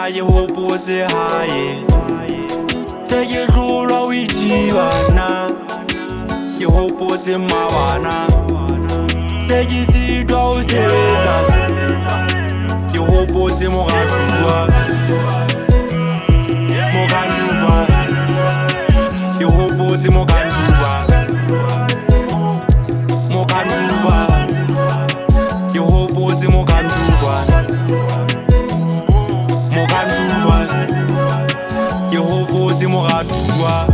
na ke hopotse hae se ke hlolwa o itjibana ke hopotse mabana se ke sitwa o sebetsa ke hopotse moratua mokanduva ke hopotse mokanduva ke hopotse mokanduva ke hopotse moratua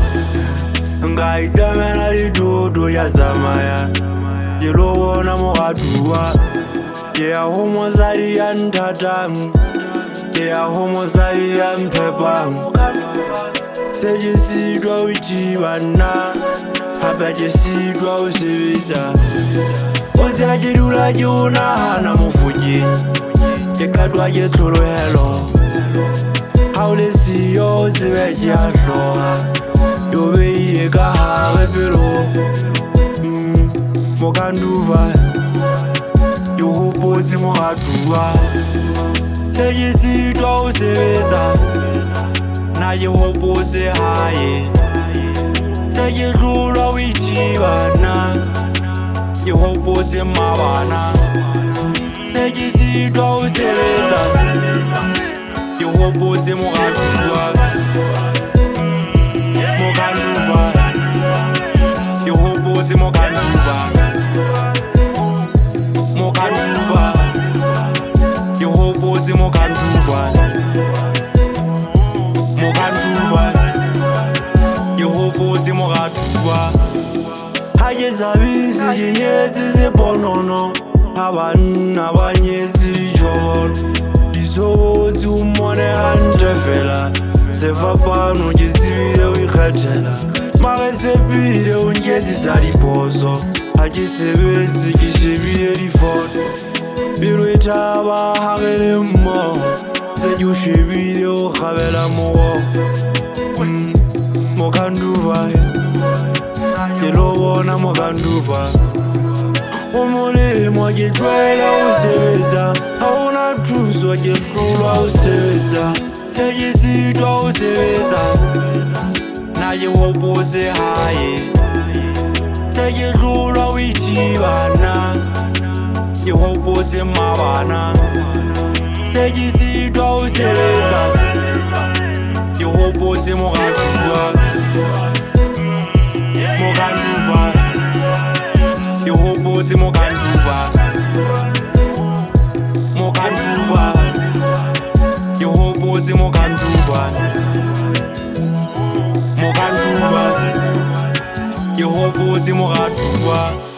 nka itamela ditoto ya tsamaya ke lo bona moratua ke ya ho mosadi ya nthatang ke ya ho mosadi ya mphepang se ke sitwa o itjibana hape ke sitwa o sebetsa o tse ke dula ke o nahana mofokeng ke katwa ke tlholohelo ha o le siyo o tsebe ke a hloga yo beile ka hare pelo mokanduva ke hopotse moratua se ke sitwa o sebetsa na ke hopotse hae se ke hlolwa o itjibana ke hopotse mabana se ke sitwa o sebetsa ke hopotse moratua mokanduva ke hopotse mokanduva ke hopotse mokanduva ke hopotse moratua ha ke sabise ke nyetse seponono ha banna ba nyetse ditjhobolo disobotse o mmone hantle fela sefapano ke tsebile o ikgethela mare sepile o nketsisa diphoso ha ke sebetse ke shebile difoto pelo e thaba ha re le mmoho tse ke o shebile o kgabela moroho mokanduva ke lo bona mokanduva o molemo ke tlwaela o sebetsa ha ona thuso ke hlolwa o sebetsa se ke sitwa o sebetsa na ke hopotse hae se ke hlolwa o itjibana ke hopotse mabana se ke sitwa o sebetsa ke hopotse moratua mokanduva ke hopotse mokanduva ke hopotse mokanduva ke hopotse moratua